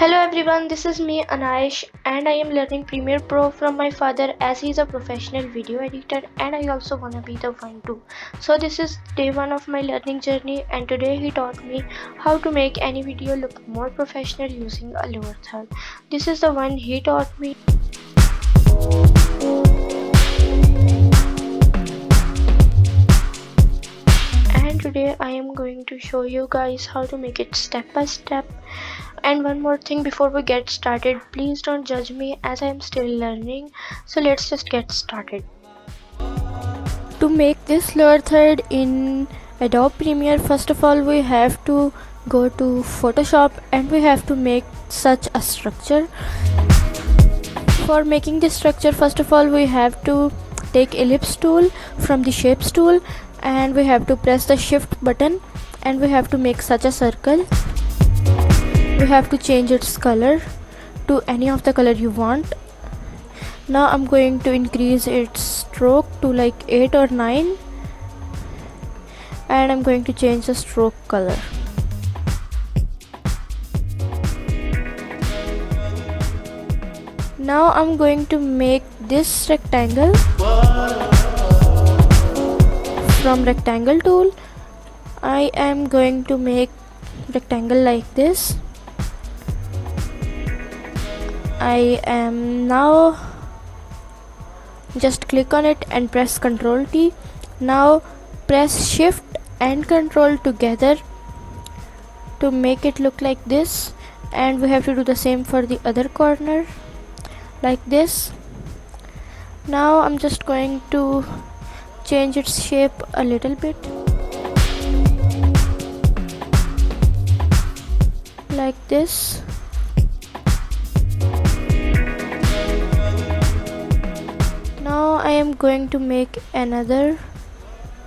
Hello everyone, this is me Anaish and I am learning Premiere Pro from my father as he is a professional video editor and I also wanna be the one too. So this is day 1 of my learning journey and today he taught me how to make any video look more professional using a lower third. This is the one he taught me. And today I am going to show you guys how to make it step by step. And one more thing before we get started, please don't judge me as I am still learning. So let's just get started. To make this lower third in Adobe Premiere, first of all we have to go to Photoshop and we have to make such a structure. For making this structure, first of all we have to take ellipse tool from the shapes tool and we have to press the shift button and we have to make such a circle. We have to change its color to any of the color you want. Now I'm going to increase its stroke to like 8 or 9 and I'm going to change the stroke color. Now I'm going to make this rectangle. From rectangle tool I am going to make rectangle like this. I am now just click on it and press Ctrl T. Now press Shift and Ctrl together to make it look like this, and we have to do the same for the other corner like this. Now I'm just going to change its shape a little bit like this. Now I am going to make another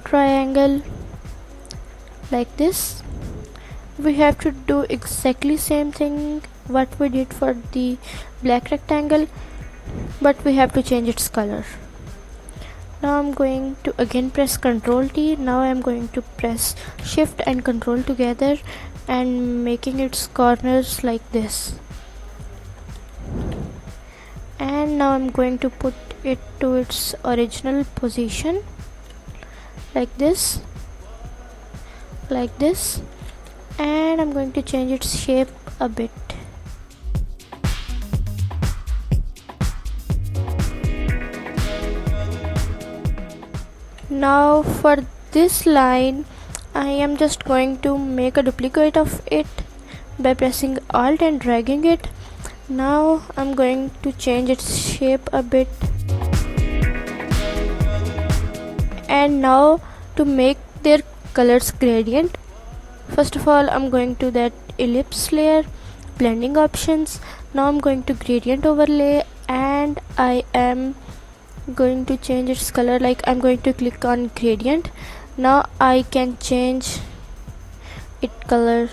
triangle like this. We have to do exactly same thing what we did for the black rectangle, but we have to change its color. Now I'm going to again press Ctrl T. Now I'm going to press Shift and Ctrl together and making its corners like this. And now I'm going to put it to its original position like this, and I'm going to change its shape a bit. Now for this line I am just going to make a duplicate of it by pressing Alt and dragging it. Now I'm going to change its shape a bit. And now to make their colors gradient, first of all I'm going to that ellipse layer, blending options. Now I'm going to gradient overlay and I am going to change its color. Like I'm going to click on gradient. Now I can change its color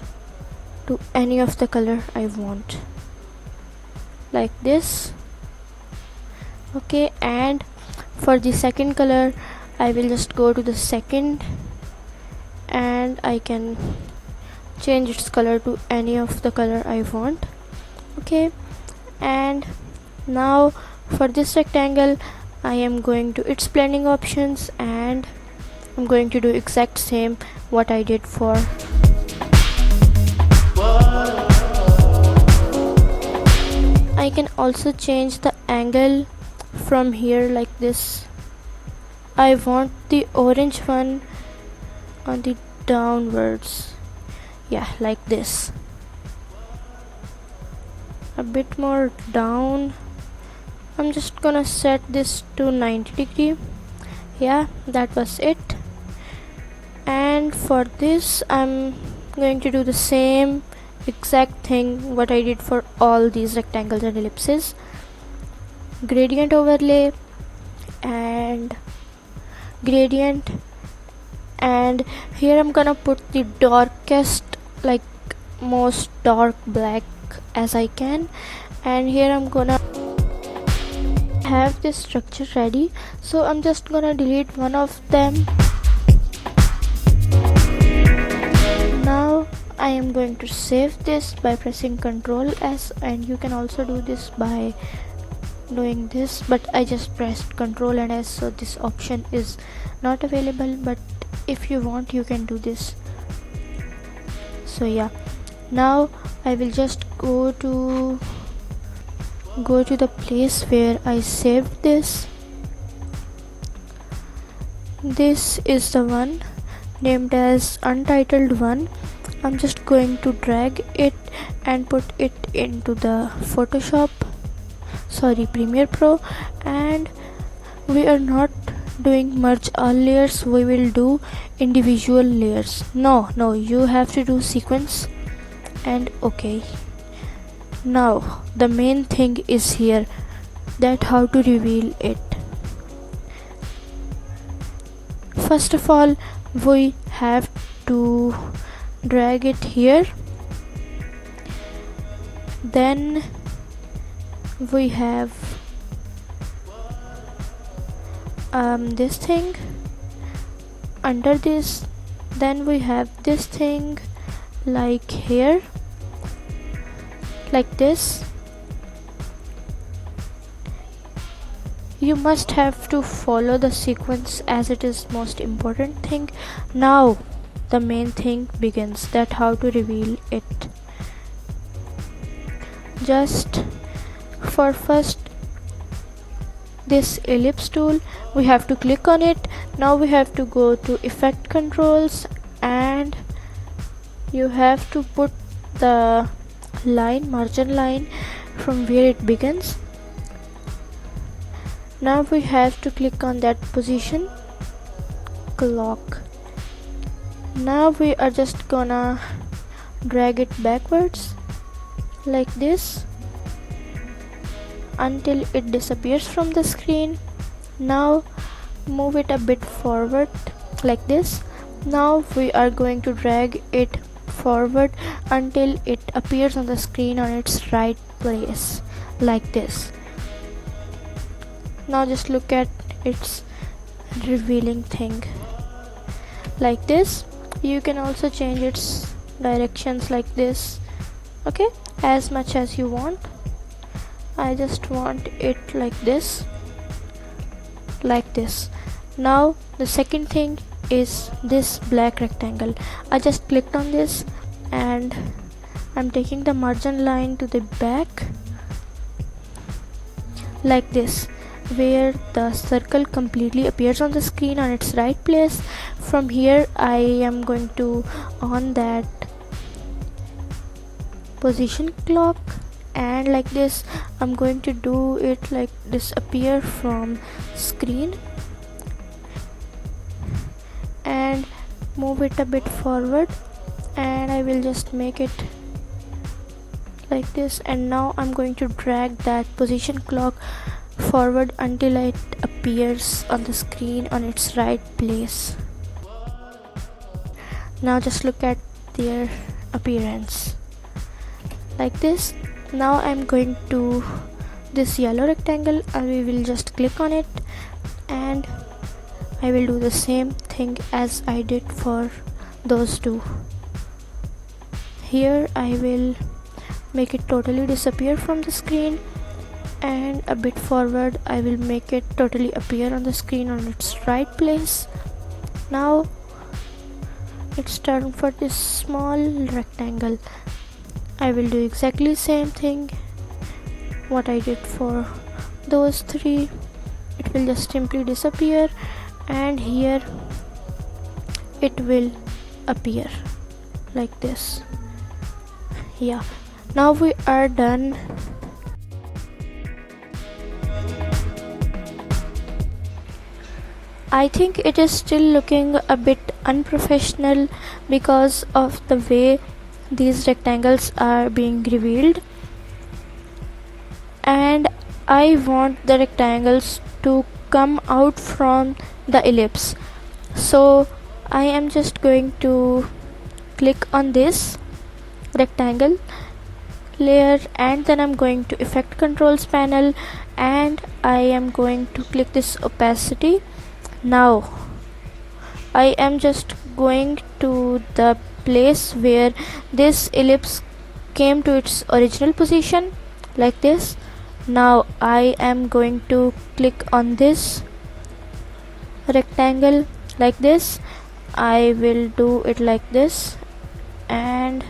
to any of the color I want like this. Okay, and for the second color I will just go to the second and I can change its color to any of the color I want. Okay, and now for this rectangle I am going to its blending options and I'm going to do exact same what I did for I can also change the angle from here like this. I want the orange one on the downwards, yeah, like this, a bit more down. I'm just gonna set this to 90 degree. Yeah, that was it. And for this I'm going to do the same exact thing what I did for all these rectangles and ellipses. Gradient overlay and gradient, and here I'm gonna put the darkest, like most dark black as I can, and here I'm gonna have this structure ready, so I'm just gonna delete one of them. Now I am going to save this by pressing Ctrl S, and you can also do this by doing this, but I just pressed Ctrl and S, so this option is not available, but if you want you can do this. So yeah, now I will just go to the place where I saved this. This is the one named as Untitled 1. I'm just going to drag it and put it into the Premiere Pro, and we are not doing merge all layers, we will do individual layers. No, you have to do sequence and okay. Now the main thing is here, that how to reveal it. First of all, we have to drag it here, then we have this thing under this, then we have this thing like here, like this. You must have to follow the sequence as it is most important thing. Now the main thing begins, that how to reveal it. Just for first, this ellipse tool, we have to click on it. Now we have to go to effect controls, and you have to put the margin line from where it begins. Now we have to click on that position clock. Now we are just gonna drag it backwards like this until it disappears from the screen. Now move it a bit forward like this. Now we are going to drag it forward until it appears on the screen on its right place like this. Now just look at its revealing thing like this. You can also change its directions like this, okay, as much as you want. I just want it like this. Now the second thing is this black rectangle. I just clicked on this and I'm taking the margin line to the back like this, where the circle completely appears on the screen on its right place. From here I am going to on that position clock, and like this I'm going to do it like disappear from screen and move it a bit forward, and I will just make it like this. And now I'm going to drag that position clock forward until it appears on the screen on its right place. Now just look at their appearance like this. Now I'm going to this yellow rectangle and we will just click on it, and I will do the same thing as I did for those two. Here I will make it totally disappear from the screen, and a bit forward I will make it totally appear on the screen on its right place. Now it's time for this small rectangle. I will do exactly same thing what I did for those three. It will just simply disappear, and here it will appear like this. Yeah, now we are done. I think it is still looking a bit unprofessional because of the way these rectangles are being revealed, and I want the rectangles to come out from the ellipse. So I am just going to click on this rectangle layer, and then I'm going to effect controls panel, and I am going to click this opacity. Now I am just going to the place where this ellipse came to its original position, like this. Now I am going to click on this rectangle like this. I will do it like this, and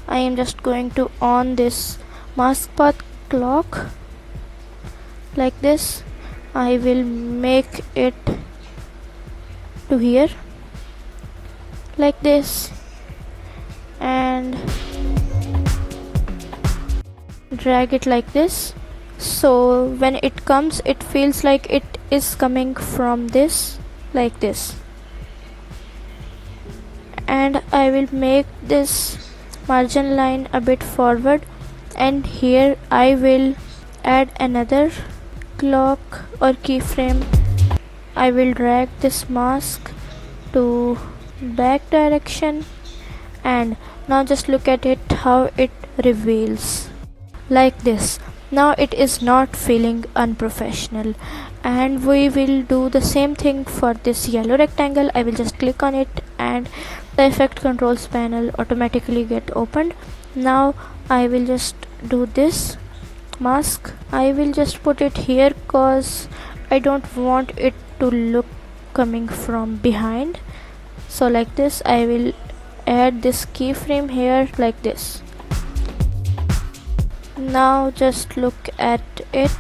I am just going to on this mask path clock like this. I will make it to here like this and drag it like this. So when it comes, it feels like it is coming from this, like this. And I will make this margin line a bit forward, and here I will add another clock or keyframe. I will drag this mask to back direction, and now just look at it, how it reveals like this. Now it is not feeling unprofessional. And we will do the same thing for this yellow rectangle. I will just click on it and the effect controls panel automatically get opened. Now I will just do this mask. I will just put it here cause I don't want it to look coming from behind. So like this, I will add this keyframe here like this. Now just look at it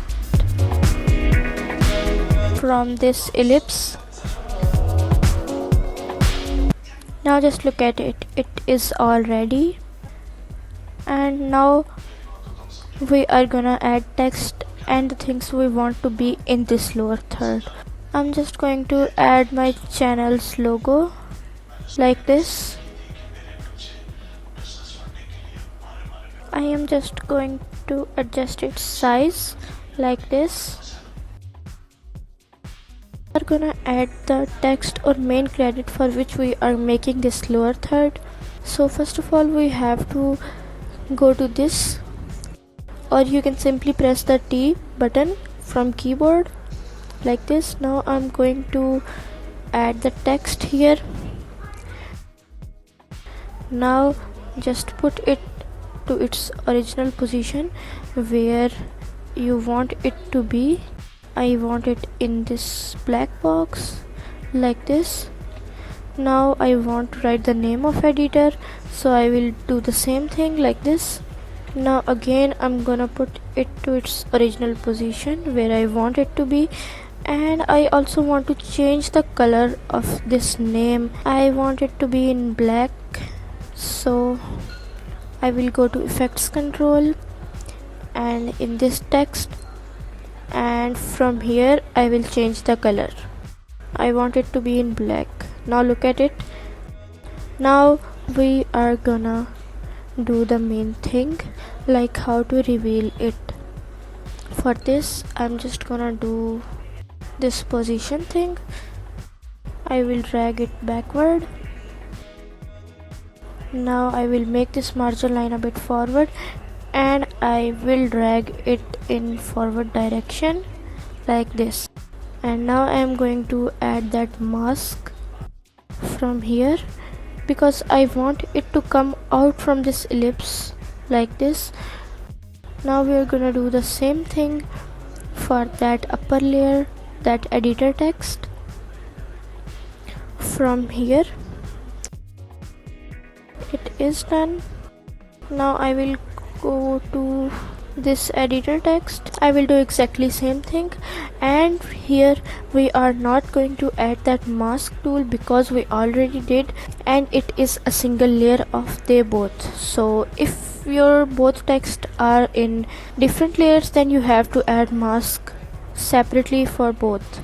from this ellipse. Now just look at it, it is all ready. And now we are gonna add text and the things we want to be in this lower third. I'm just going to add my channel's logo like this. I am just going to adjust its size like this. We are gonna add the text or main credit for which we are making this lower third. So first of all, we have to go to this, or you can simply press the T button from keyboard like this. Now I'm going to add the text here. Now just put it to its original position where you want it to be. I want it in this black box like this. Now I want to write the name of editor, so I will do the same thing like this. Now again I'm gonna put it to its original position where I want it to be, and I also want to change the color of this name. I want it to be in black, so I will go to effects control and in this text, and from here I will change the color. I want it to be in black. Now look at it. Now we are gonna do the main thing, like how to reveal it. For this I'm just gonna do this position thing. I will drag it backward. Now I will make this margin line a bit forward, and I will drag it in forward direction like this. And now I am going to add that mask from here because I want it to come out from this ellipse like this. Now we are gonna do the same thing for that upper layer, that editor text from here. It is done. Now I will go to this editor text. I will do exactly same thing, and here we are not going to add that mask tool because we already did, and it is a single layer of they both. So if your both text are in different layers, then you have to add mask separately for both.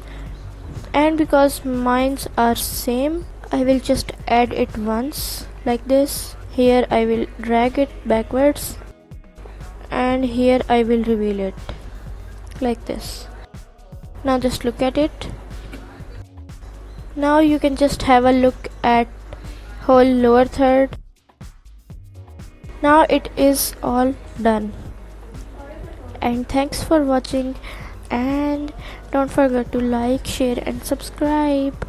And because mines are same, I will just add it once like this. Here I will drag it backwards, and here I will reveal it like this. Now just look at it. Now you can just have a look at whole lower third. Now it is all done, and thanks for watching, and don't forget to like, share and subscribe.